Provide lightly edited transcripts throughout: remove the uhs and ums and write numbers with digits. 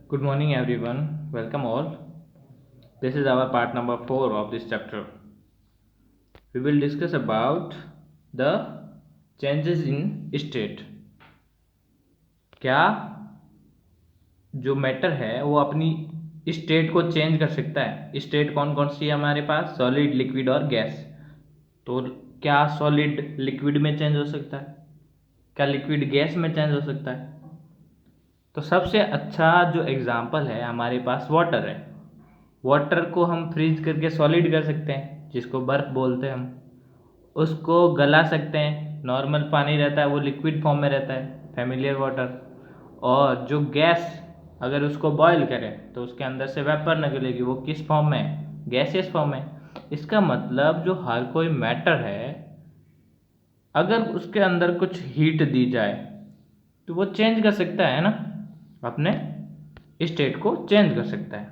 Good morning, everyone. Welcome all. This is our part number 4 of this chapter. We will discuss about the changes in state. क्या जो matter है वो अपनी state को change कर सकता है? स्टेट कौन कौन सी है हमारे पास? सॉलिड, लिक्विड और गैस। तो क्या सॉलिड लिक्विड में चेंज हो सकता है? क्या लिक्विड गैस में चेंज हो सकता है? तो सबसे अच्छा जो एग्जाम्पल है हमारे पास वाटर है। वाटर को हम फ्रीज करके सॉलिड कर सकते हैं, जिसको बर्फ़ बोलते हैं हम। उसको गला सकते हैं, नॉर्मल पानी रहता है वो लिक्विड फॉर्म में रहता है, फेमिलियर वाटर। और जो गैस, अगर उसको बॉयल करें तो उसके अंदर से वेपर निकलेगी, वो किस फॉर्म में है? गैसियस फॉर्म में। इसका मतलब जो हर कोई मैटर है, अगर उसके अंदर कुछ हीट दी जाए तो वो चेंज कर सकता है ना, अपने स्टेट को चेंज कर सकता है।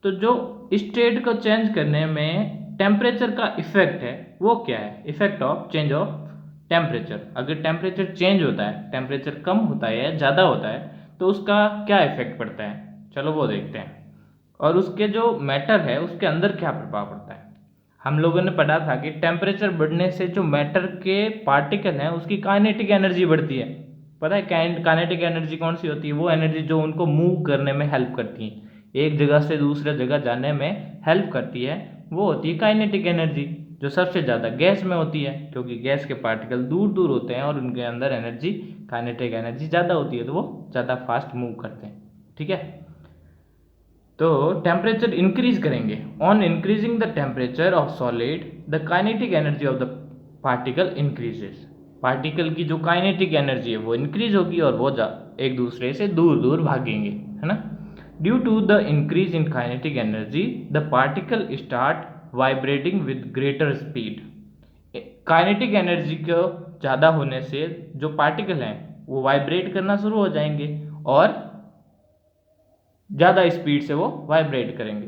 तो जो स्टेट को चेंज करने में टेम्परेचर का इफेक्ट है वो क्या है? Effect of change of temperature. अगर टेम्परेचर चेंज होता है, टेम्परेचर कम होता है या ज़्यादा होता है, तो उसका क्या इफेक्ट पड़ता है? चलो वो देखते हैं। और उसके जो मैटर है उसके अंदर क्या प्रभाव पड़ता है। हम लोगों ने पढ़ा था कि टेम्परेचर बढ़ने से जो मैटर के पार्टिकल हैं उसकी काइनेटिक एनर्जी बढ़ती है। पता है काइनेटिक एनर्जी कौन सी होती है? वो एनर्जी जो उनको मूव करने में हेल्प करती है, एक जगह से दूसरे जगह जाने में हेल्प करती है, वो होती है काइनेटिक एनर्जी, जो सबसे ज़्यादा गैस में होती है, क्योंकि गैस के पार्टिकल दूर दूर होते हैं और उनके अंदर एनर्जी, काइनेटिक एनर्जी ज़्यादा होती है, तो वो ज़्यादा फास्ट मूव करते हैं। ठीक है, तो टेम्परेचर इंक्रीज करेंगे। On increasing the temperature of solid the kinetic energy of the particle increases. Particle की जो काइनेटिक एनर्जी है वो इंक्रीज होगी और वो एक दूसरे से दूर दूर भागेंगे, है ना। Due to the increase in kinetic energy the particle start vibrating with greater speed. Kinetic energy को ज़्यादा होने से जो पार्टिकल हैं वो वाइब्रेट करना शुरू हो जाएंगे और ज़्यादा स्पीड से वो वाइब्रेट करेंगे।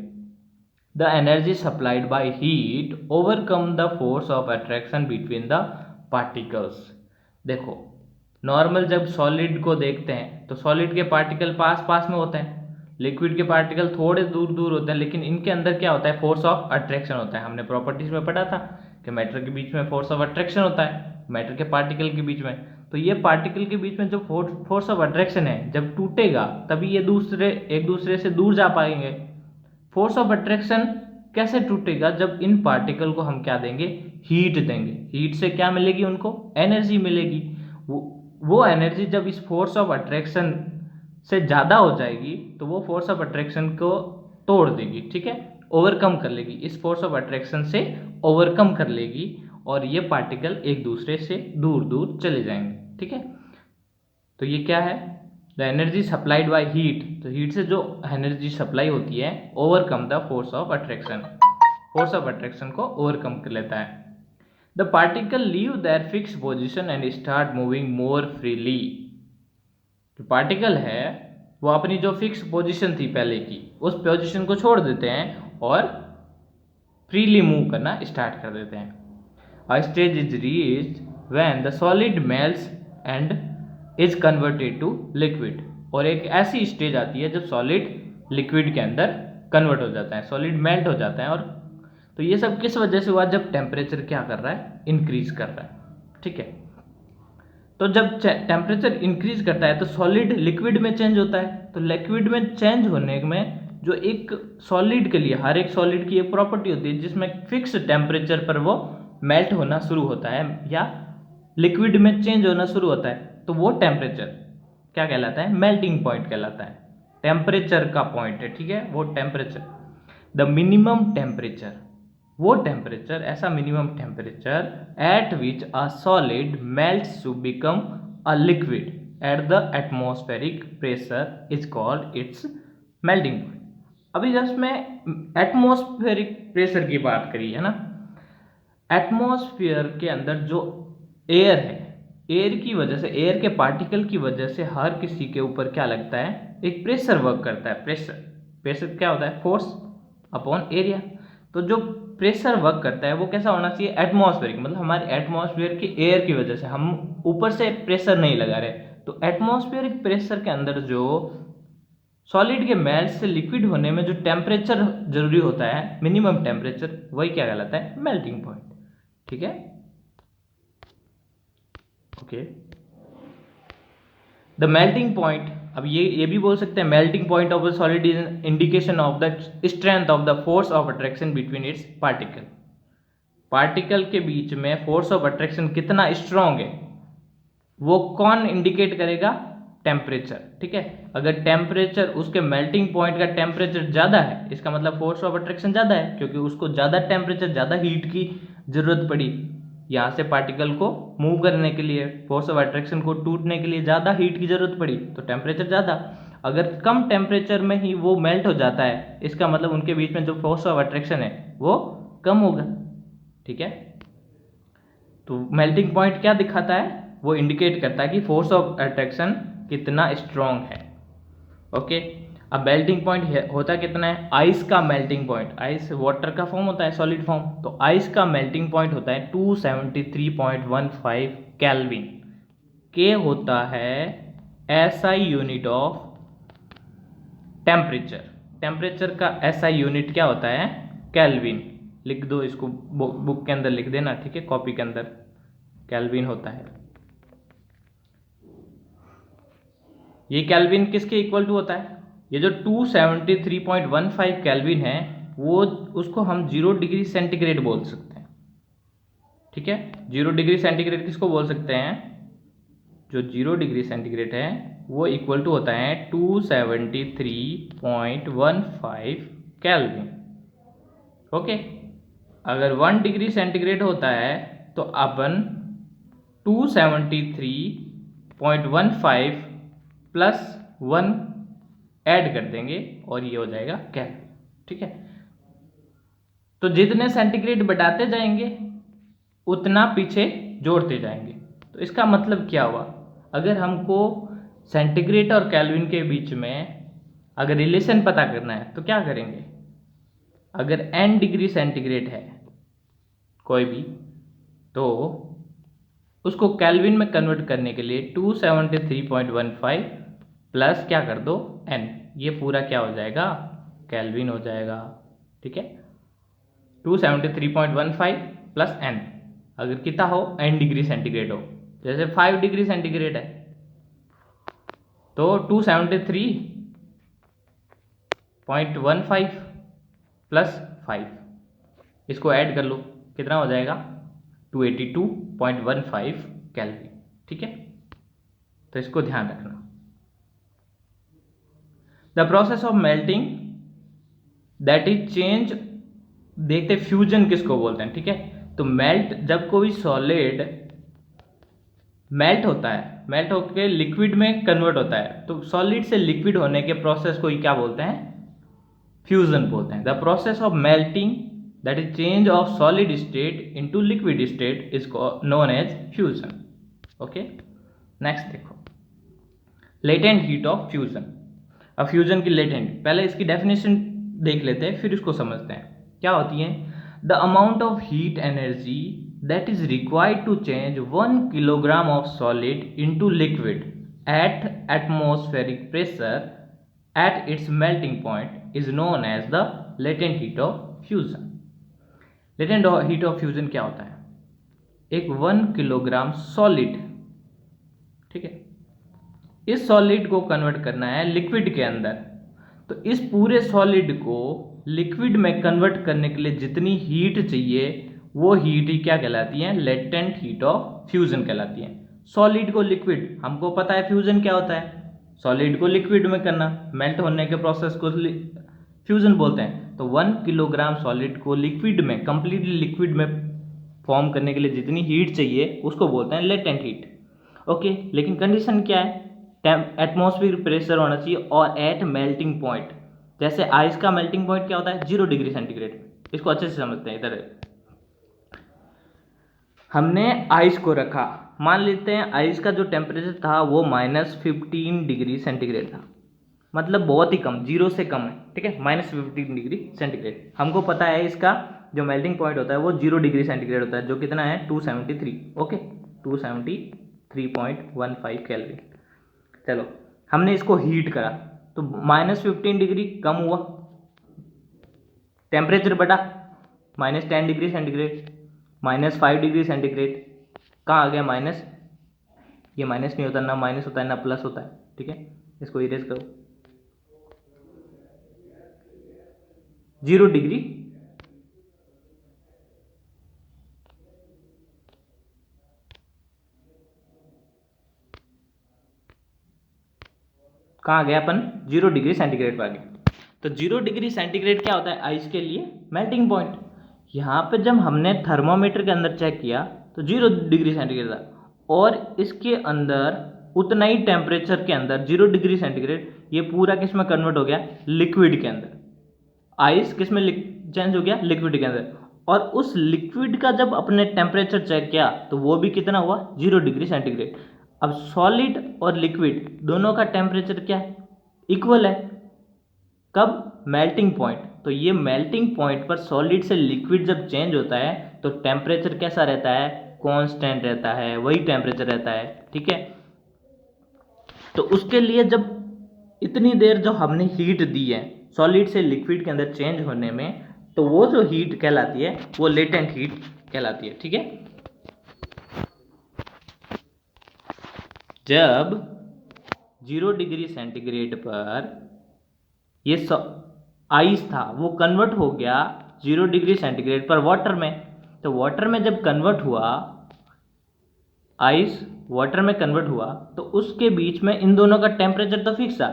The energy supplied by heat overcome the force of attraction between the particles. देखो, नॉर्मल जब सॉलिड को देखते हैं तो सॉलिड के पार्टिकल पास पास में होते हैं, लिक्विड के पार्टिकल थोड़े दूर दूर होते हैं, लेकिन इनके अंदर क्या होता है? फोर्स ऑफ अट्रैक्शन होता है। हमने प्रॉपर्टीज में पढ़ा था कि मैटर के बीच में फोर्स ऑफ अट्रैक्शन होता है, मैटर के पार्टिकल के बीच में। तो ये पार्टिकल के बीच में जो फोर्स ऑफ अट्रैक्शन है जब टूटेगा तभी ये एक दूसरे से दूर जा पाएंगे। फोर्स ऑफ अट्रैक्शन कैसे टूटेगा? जब इन पार्टिकल को हम क्या देंगे? हीट देंगे। हीट से क्या मिलेगी? उनको एनर्जी मिलेगी। वो एनर्जी जब इस फोर्स ऑफ अट्रैक्शन से ज़्यादा हो जाएगी तो वो फोर्स ऑफ अट्रैक्शन को तोड़ देगी, ठीक है, ओवरकम कर लेगी, इस फोर्स ऑफ अट्रैक्शन से ओवरकम कर लेगी और ये पार्टिकल एक दूसरे से दूर दूर चले जाएंगे। ठीक है, तो ये क्या है? The energy supplied by heat. तो हीट से जो एनर्जी सप्लाई होती है, overcome the force of attraction, force of attraction को ओवरकम कर लेता है। The particle leave their fix position and start moving more freely. जो पार्टिकल है वो अपनी जो फिक्स पोजीशन थी पहले की, उस पोजीशन को छोड़ देते हैं और फ्रीली मूव करना स्टार्ट कर देते हैं। A stage is reached when the solid melts and is converted to liquid। और एक ऐसी स्टेज आती है जब सॉलिड लिक्विड के अंदर कन्वर्ट हो जाता है, सॉलिड मेल्ट हो जाता है। और तो ये सब किस वजह से हुआ? जब टेम्परेचर क्या कर रहा है? इंक्रीज कर रहा है। ठीक है, तो जब टेम्परेचर इंक्रीज करता है तो सॉलिड लिक्विड में चेंज होता है। तो लिक्विड में चेंज होने में जो एक सॉलिड के लिए, हर एक सॉलिड की एक प्रॉपर्टी होती है जिसमें फिक्स टेम्परेचर पर वो मेल्ट होना शुरू होता है या लिक्विड में चेंज होना शुरू होता है। तो वो टेम्परेचर क्या कहलाता है? मेल्टिंग पॉइंट कहलाता है, टेम्परेचर का पॉइंट है। ठीक है, वो टेम्परेचर, द मिनिमम टेम्परेचर, वो टेम्परेचर, ऐसा minimum temperature at which a solid melts to become a liquid at the atmospheric pressure is called its melting point. अभी जस्ट मैं एटमॉस्फेरिक प्रेशर की बात करी है ना। एटमॉस्फेयर के अंदर जो एयर है, एयर की वजह से, एयर के पार्टिकल की वजह से हर किसी के ऊपर क्या लगता है? एक प्रेशर वर्क करता है। प्रेशर, प्रेशर क्या होता है? Force upon area. तो जो प्रेशर वर्क करता है वो कैसा होना चाहिए? एटमॉस्फेरिक, मतलब हमारे एटमॉस्फेयर की एयर की वजह से, हम ऊपर से प्रेशर नहीं लगा रहे। तो एटमॉस्फेरिक प्रेशर के अंदर जो सॉलिड के मेल्ट से लिक्विड होने में जो टेम्परेचर जरूरी होता है, मिनिमम टेम्परेचर, वही क्या कहलाता है, मेल्टिंग पॉइंट। ठीक है, ओके। द मेल्टिंग पॉइंट, अब ये भी बोल सकते हैं melting point of the solid is indication of the strength of the force of attraction between its particle. Particle के बीच में फोर्स ऑफ अट्रैक्शन कितना स्ट्रांग है वो कौन इंडिकेट करेगा, टेम्परेचर। ठीक है, अगर टेम्परेचर उसके मेल्टिंग पॉइंट का टेम्परेचर ज़्यादा है, इसका मतलब फोर्स ऑफ अट्रैक्शन ज़्यादा है, क्योंकि उसको ज़्यादा टेम्परेचर, ज़्यादा हीट की जरूरत पड़ी यहाँ से पार्टिकल को मूव करने के लिए, फोर्स ऑफ अट्रैक्शन को टूटने के लिए ज़्यादा हीट की जरूरत पड़ी, तो टेम्परेचर ज़्यादा। अगर कम टेम्परेचर में ही वो मेल्ट हो जाता है, इसका मतलब उनके बीच में जो फोर्स ऑफ अट्रैक्शन है वो कम होगा। ठीक है, तो मेल्टिंग पॉइंट क्या दिखाता है, वो इंडिकेट करता है कि फोर्स ऑफ अट्रैक्शन कितना स्ट्रांग है। ओके, अब मेल्टिंग पॉइंट होता कितना है, आइस का मेल्टिंग पॉइंट, आइस वाटर का फॉर्म होता है, सॉलिड फॉर्म, तो आइस का मेल्टिंग पॉइंट होता है 273.15 केल्विन। के होता है SI unit of temperature. Temperature का एसआई यूनिट क्या होता है, केल्विन। लिख दो इसको, बुक के अंदर लिख देना, ठीक है, कॉपी के अंदर केल्विन होता है। ये केल्विन किसके इक्वल टू होता है, ये जो 273.15 केल्विन है वो, उसको हम 0 डिग्री सेंटीग्रेड बोल सकते हैं। ठीक है, 0 डिग्री सेंटीग्रेड किसको बोल सकते हैं, जो 0 डिग्री सेंटीग्रेड है वो इक्वल टू होता है 273.15 केल्विन। ओके, अगर 1 डिग्री सेंटीग्रेड होता है तो अपन 273.15 प्लस 1 ऐड कर देंगे और ये हो जाएगा केल्विन। ठीक है, तो जितने सेंटीग्रेड बढ़ाते जाएंगे उतना पीछे जोड़ते जाएंगे। तो इसका मतलब क्या हुआ, अगर हमको सेंटीग्रेड और केल्विन के बीच में अगर रिलेशन पता करना है तो क्या करेंगे, अगर n डिग्री सेंटीग्रेड है कोई भी, तो उसको केल्विन में कन्वर्ट करने के लिए 273.15 प्लस क्या कर दो n, ये पूरा क्या हो जाएगा, केल्विन हो जाएगा। ठीक है, 273.15 प्लस n, अगर कितना हो, n डिग्री सेंटीग्रेड हो, जैसे 5 डिग्री सेंटीग्रेड है तो 273.15 प्लस 5, इसको ऐड कर लो, कितना हो जाएगा, 282.15 केल्विन। ठीक है, तो इसको ध्यान रखना। The process of melting that is change, देखते फ्यूजन किसको बोलते हैं। ठीक है, तो मेल्ट, जब कोई सॉलिड मेल्ट होता है, मेल्ट होकर लिक्विड में कन्वर्ट होता है, तो सॉलिड से लिक्विड होने के प्रोसेस को ही क्या बोलते हैं, फ्यूजन बोलते हैं। The process of melting that is change of solid state into liquid state is known as fusion. Okay, next देखो, लेटेंट हीट ऑफ फ्यूजन। अब फ्यूजन की लेटेंट, पहले इसकी डेफिनेशन देख लेते हैं फिर इसको समझते हैं क्या होती है। The amount of heat energy that is required to change 1 kilogram of solid into liquid at atmospheric pressure at its melting point is known as the latent heat of fusion. latent heat of fusion क्या होता है, एक 1 kilogram solid, ठीक है, इस solid को convert करना है लिक्विड के अंदर, तो इस पूरे सॉलिड को लिक्विड में कन्वर्ट करने के लिए जितनी हीट चाहिए वो हीट ही क्या कहलाती है, लेटेंट हीट ऑफ फ्यूजन कहलाती है। सॉलिड को लिक्विड, हमको पता है फ्यूजन क्या होता है, सॉलिड को लिक्विड में करना, मेल्ट होने के प्रोसेस को फ्यूजन बोलते हैं। तो 1 किलोग्राम सॉलिड को लिक्विड में, कंप्लीटली लिक्विड में फॉर्म करने के लिए जितनी हीट चाहिए उसको बोलते हैं लेटेंट हीट। ओके, लेकिन कंडीशन क्या है, एटमॉस्फेरिक प्रेशर होना चाहिए और एट मेल्टिंग पॉइंट। जैसे आइस का मेल्टिंग पॉइंट क्या होता है, 0 डिग्री सेंटीग्रेड। इसको अच्छे से समझते हैं। इधर हमने आइस को रखा, मान लेते हैं आइस का जो टेम्परेचर था वो -15 डिग्री सेंटीग्रेड था, मतलब बहुत ही कम, 0 से कम है। ठीक है, -15 डिग्री सेंटीग्रेड। हमको पता है इसका जो मेल्टिंग पॉइंट होता है वो 0 डिग्री सेंटीग्रेड होता है, जो कितना है 273। Okay, 273.15 kelvin. चलो, हमने इसको हीट करा तो -15 डिग्री कम हुआ, टेम्परेचर बढ़ा, -10 डिग्री सेंटीग्रेड, -5 डिग्री सेंटीग्रेड, कहाँ आ गया माइनस, ये माइनस नहीं होता, ना माइनस होता है ना प्लस होता है, ठीक है, इसको इरेज करो, 0 डिग्री, कहाँ गया अपन, 0 डिग्री सेंटीग्रेड पर आ गया। तो 0 डिग्री सेंटीग्रेड क्या होता है आइस के लिए, मेल्टिंग पॉइंट। यहाँ पे जब हमने थर्मोमीटर के अंदर चेक किया तो 0 डिग्री सेंटीग्रेड था, और इसके अंदर उतना ही टेम्परेचर के अंदर 0 डिग्री सेंटीग्रेड ये पूरा किस में कन्वर्ट हो गया, लिक्विड के अंदर। आइस किस में चेंज हो गया, लिक्विड के अंदर। और उस लिक्विड का जब अपने टेम्परेचर चेक किया तो वो भी कितना हुआ, 0 डिग्री सेंटीग्रेड। अब सॉलिड और लिक्विड दोनों का टेम्परेचर क्या है, इक्वल है, कब, मेल्टिंग पॉइंट। तो ये मेल्टिंग पॉइंट पर सॉलिड से लिक्विड जब चेंज होता है तो टेम्परेचर कैसा रहता है, कांस्टेंट रहता है, वही टेम्परेचर रहता है, ठीक है। तो उसके लिए जब इतनी देर जो हमने हीट दी है सॉलिड से लिक्विड के अंदर चेंज होने में, तो वो जो हीट कहलाती है वो लेटेंट हीट कहलाती है, ठीक है। जब 0 डिग्री सेंटीग्रेड पर ये आइस था वो कन्वर्ट हो गया 0 डिग्री सेंटीग्रेड पर वाटर में, तो वाटर में जब कन्वर्ट हुआ, आइस वाटर में कन्वर्ट हुआ, तो उसके बीच में इन दोनों का टेम्परेचर तो फिक्स था,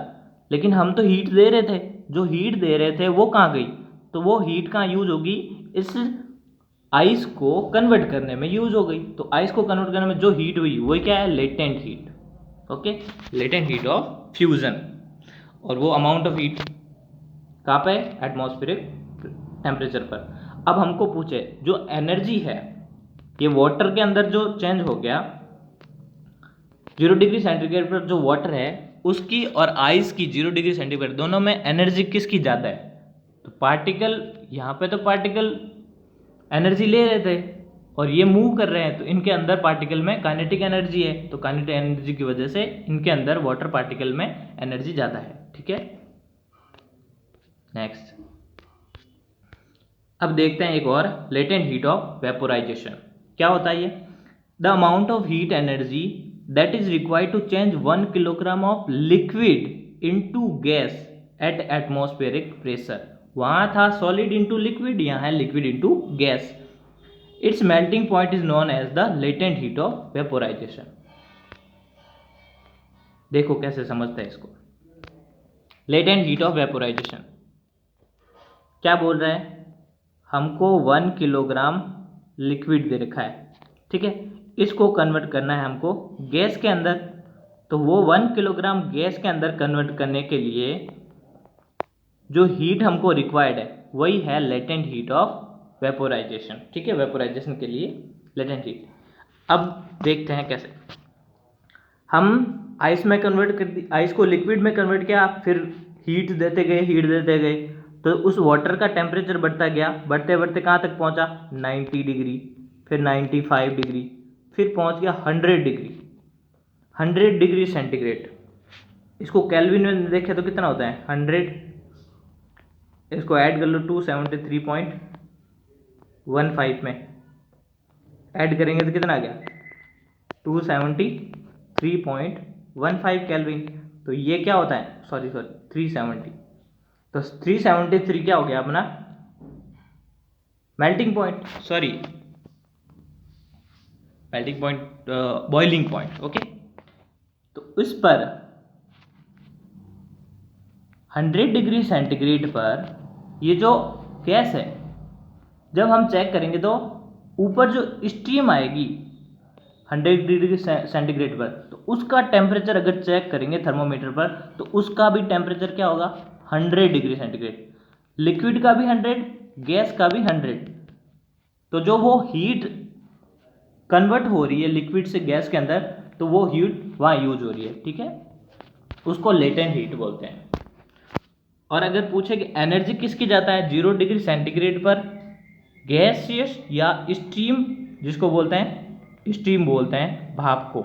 लेकिन हम तो हीट दे रहे थे, जो हीट दे रहे थे वो कहाँ गई, तो वो हीट कहाँ यूज होगी, इस आइस को कन्वर्ट करने में यूज हो गई। तो आइस को कन्वर्ट करने में जो हीट हुई वही क्या है, latent heat, okay, latent heat of fusion. और वो अमाउंट ऑफ हीट कहाँ पे, एटमॉस्फेरिक टेम्परेचर पर। अब हमको पूछे जो एनर्जी है ये वाटर के अंदर जो चेंज हो गया 0 डिग्री सेंटीग्रेड पर, जो वाटर है उसकी और आइस की 0 डिग्री सेंटीग्रेड दोनों में एनर्जी किसकी ज़्यादा है, तो पार्टिकल, यहाँ पे तो पार्टिकल एनर्जी ले रहे थे और ये मूव कर रहे हैं, तो इनके अंदर पार्टिकल में काइनेटिक एनर्जी है, तो काइनेटिक एनर्जी की वजह से इनके अंदर वाटर पार्टिकल में एनर्जी ज़्यादा है, ठीक है। नेक्स्ट, अब देखते हैं एक और, लेटेंट हीट ऑफ वेपोराइजेशन क्या होता है ये, the amount of heat energy that is required to change 1 kilogram of liquid into gas at atmospheric pressure. वहां था सॉलिड इनटू लिक्विड, यहाँ है liquid into gas. Its melting point is known as the latent heat of vaporisation. देखो कैसे समझते हैं इसको, latent heat of vaporisation क्या बोल रहे हैं, हमको 1 किलोग्राम लिक्विड दे रखा है, ठीक है, इसको कन्वर्ट करना है हमको गैस के अंदर। तो वो 1 किलोग्राम गैस के अंदर कन्वर्ट करने के लिए जो हीट हमको रिक्वायर्ड है वही है लेटेंट हीट ऑफ वेपोराइजेशन, ठीक है, वेपोराइजेशन के लिए लेटेंट हीट। अब देखते हैं कैसे, हम आइस में कन्वर्ट कर दी, आइस को लिक्विड में कन्वर्ट किया, फिर हीट देते गए, तो उस वाटर का टेम्परेचर बढ़ता गया, बढ़ते बढ़ते कहाँ तक पहुँचा, 90 डिग्री, फिर 95 डिग्री, फिर पहुँच गया 100 डिग्री, 100 डिग्री सेंटीग्रेड। इसको केल्विन में देखें तो कितना होता है 100, इसको ऐड कर लो 273.15 में ऐड करेंगे तो कितना आ गया 273.15 केल्विन। तो ये क्या होता है, सॉरी 370, तो 373 क्या हो गया अपना melting point, sorry melting point, boiling point, okay. तो इस पर 100 डिग्री सेंटीग्रेड पर ये जो गैस है जब हम चेक करेंगे तो ऊपर जो स्टीम आएगी 100 डिग्री सेंटीग्रेड पर, तो उसका टेम्परेचर अगर चेक करेंगे थर्मोमीटर पर तो उसका भी टेम्परेचर क्या होगा 100 डिग्री सेंटीग्रेड, लिक्विड का भी 100, गैस का भी 100। तो जो वो हीट कन्वर्ट हो रही है लिक्विड से गैस के अंदर, तो वो हीट वहाँ यूज हो रही है, ठीक है, उसको लेटेंट हीट बोलते हैं। और अगर पूछे कि एनर्जी किसकी जाता है 0 डिग्री सेंटीग्रेड पर, गैसियस या स्टीम, जिसको बोलते हैं स्टीम बोलते हैं भाप को,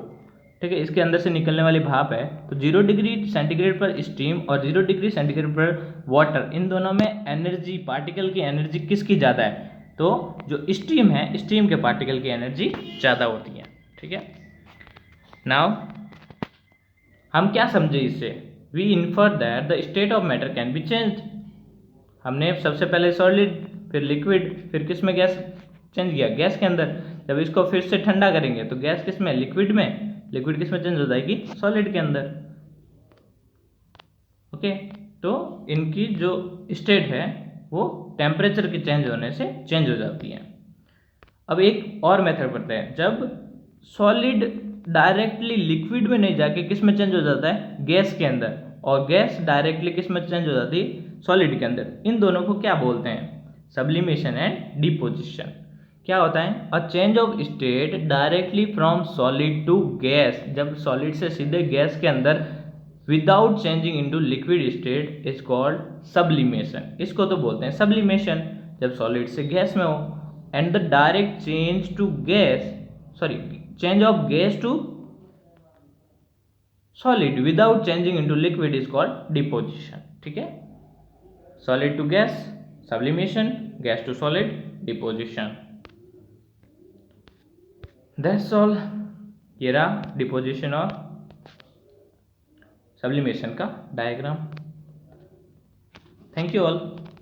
ठीक है, इसके अंदर से निकलने वाली भाप है। तो 0 डिग्री सेंटीग्रेड पर स्टीम और 0 डिग्री सेंटीग्रेड पर वाटर, इन दोनों में एनर्जी, पार्टिकल की एनर्जी किसकी ज़्यादा है? तो जो स्टीम है, स्टीम के पार्टिकल की एनर्जी ज़्यादा होती है। ठीक है, नाउ हम क्या समझे इससे? We infer that the state of matter can be change. हमने सबसे पहले सॉलिड, फिर लिक्विड, फिर किस में गैस चेंज किया? गैस के अंदर। जब इसको फिर से ठंडा करेंगे तो गैस किस में? लिक्विड में। लिक्विड किस में चेंज हो जाएगी? सॉलिड के अंदर। ओके, तो इनकी जो स्टेट है वो टेम्परेचर के चेंज होने से चेंज हो जाती है। अब एक और मेथड पढ़ते हैं। जब सॉलिड डायरेक्टली लिक्विड में नहीं जाके किस में चेंज हो जाता है? गैस के अंदर। और गैस डायरेक्टली किस में चेंज हो जाती है? सॉलिड के अंदर। इन दोनों को क्या बोलते हैं? Sublimation and deposition. क्या होता है? A change of state directly from solid to gas. जब सॉलिड से सीधे गैस के अंदर without changing into liquid state is called sublimation. इसको तो बोलते हैं सब्लिमेशन, जब सॉलिड से गैस में हो। And the direct change to gas, sorry, change of gas to solid without changing into liquid is called deposition. ठीक है, solid to gas sublimation, gas to solid deposition. That's all. ये रहा deposition और sublimation का diagram. Thank you all.